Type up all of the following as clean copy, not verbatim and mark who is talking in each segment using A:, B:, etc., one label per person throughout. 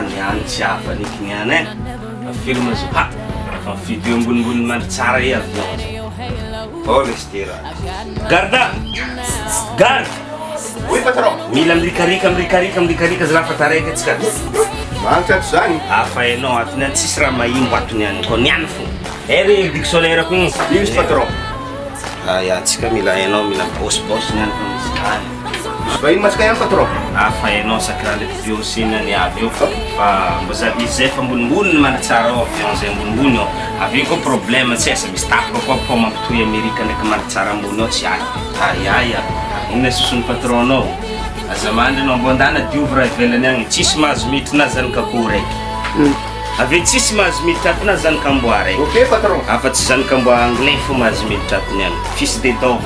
A: niany tsy hafa nikinyany film zo ha fa video ambonimbony mandry tsara i avion oh lestera garda garde
B: oui patron
A: mila mirikarika zalafa taraiky atsika
B: magnitra ato zany
A: afa hainao atony any tsisy raha mahimbo atony any ko niany fo ery dictionnaire ko igny
B: izy patron
A: ya atsika mila hainao mila bosibosy niany fa misy tany
B: vahiny masika ihany patron
A: afa hainao sakra ndraiky biosine any avy eo fa mbo izy zay fa ambonimboniny manatsara ao avion zay ambonimbony ao avy eo koa problème tsy asa misy tapoka koa po mampitohy Amerika ndraiky manatsara ambony ao tsy ay aya ina susony patronao azamandry anao mbo andana diovy ivelany agny tsisy mahazo miditra na zany kako raiky avy tsisy mahazo miditra atiny na zany kamboa raiky
B: ok patron
A: afa tsy zany kamboa anglais fo mahazo miditra atiny agny fils de dog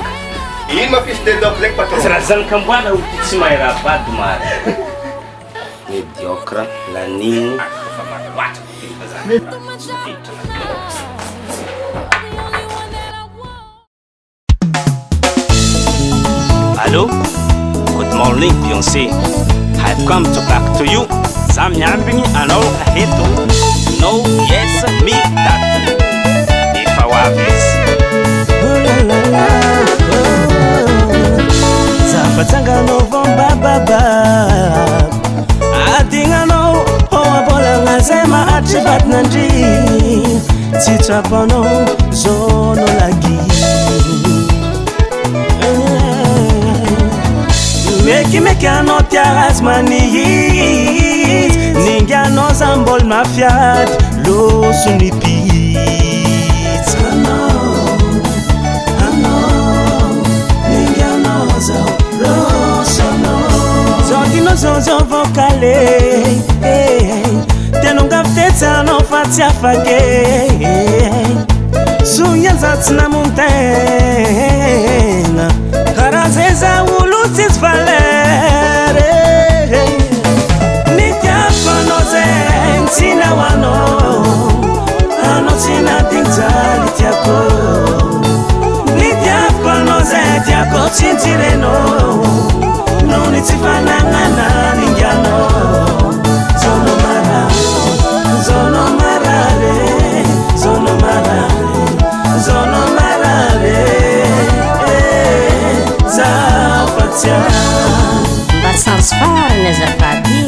B: ino ma fils de dog zegny patron
A: raha zany kamboa na oti tsy mahay raha bady mary médiocre lanigny fa maloatra Hello, good morning Beyoncé. I've come to back to you. Sam nyambini anao kaheto. No, yes, me, that. If I were this.
C: Zafatanga no vomba baba. Adinga no hoa bola ngazema achibat nanji. Titrapono zono lagi. Meki ano tiaras manihit Ninga no zambol mafiat Lo sunipit Ano Ninga no lo sono Zogino zozo vocale Tenunga fteta no fatia fage Sunya zatsina montana Karazeza ulutis valere Nikiapa no zen Sina wano Ano sina tingzali tiako Nikiapa no zen Tiako chintireno Nuni tifanangana ningyano Zono marare Zono marare Zono marare Zono marare
D: Basans farany azafady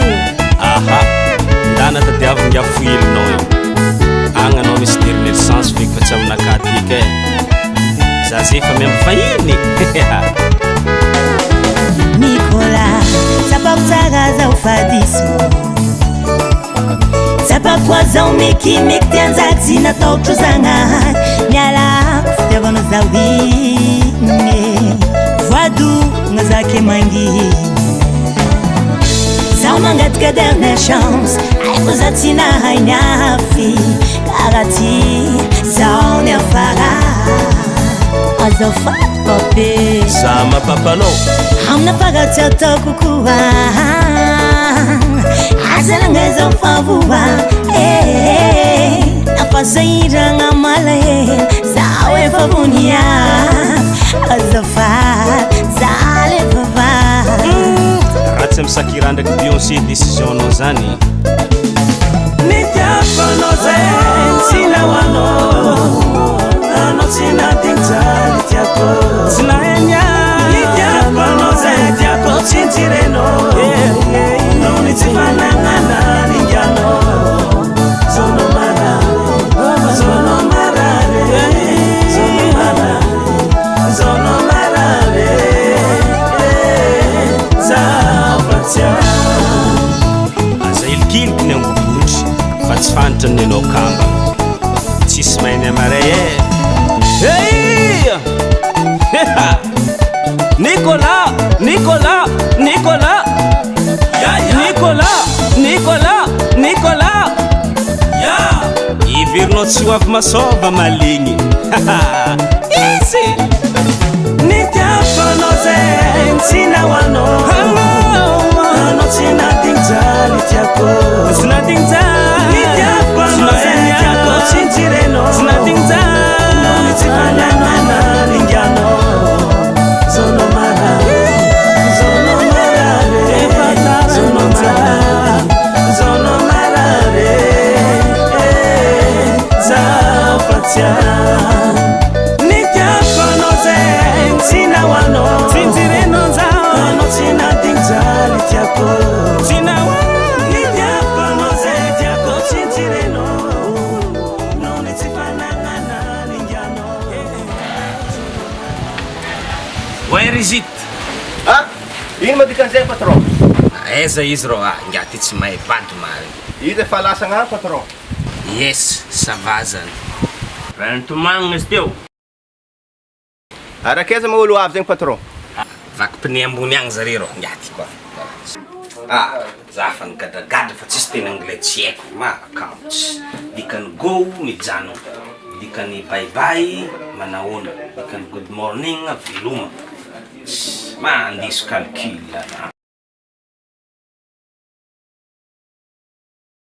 A: aha ndana tadiavy afoilinao io agny anao misy diriny licence feky fa tsy aminakatika za zay fa miambifahiny
E: Nicolas sapapotsaga zao fadiso sapapoa zao mekimeky tianzaky nataotro zagnahany mialako fitiavana zao igny voado ngazake mangi Zao mangatika dernière chance Aiko za tsy nahainy afy Karati zao ny afara Azafady pape
A: za mapapanao
E: Amina pagatsy ataoko koa Azalanga zao favoa Nafasairagna malahelo Zao efa vonia Azafady zale vavady
A: ratsy misakira ndraiky Beyoncé décision nao zany
C: Nitiapanao zen Sina wano Ano sina tingzali tiako Sina enya Nitiapanao zen Tiako chintireno Nuni tifanangana ningyano Zono marare Zono marare Zono marare Zono marare
A: aza ilikiliky ny angobotry fa tsy fantatra ny anao kamba tsisy mainy amaray Nicolas Nicolas Nicolas Nicolas Nicolas Nicolas iverinao tsy ho avy masova maligny izy
C: Nitiapanao zen Sina wano Ano sina tingzali tiako Sina tingzali Nitiapanao zen Tiako chintireno Sina tingzali Nuni tifanangana ningyano Zono marare Zono marare Zono marare Zono
B: Ino madikan'izay patron?
A: Aiza izy rô ingaty tsy mahay bady mary.
B: Izy efa lasa agny patron.
A: Yes, ça va zany. Raha nitomagnina izy teo.
B: Arakaiza moa olo avy zegny patron?
A: Vaky pneu ambony agny zare rô, ingaty koa. Za fa nigadragadra fa tsisy teny anglais tsy haiko. Makamotsy. Dikany go mijano. Dikany bye bye manahoana. Dikany good morning veloma. Mandiso calcul.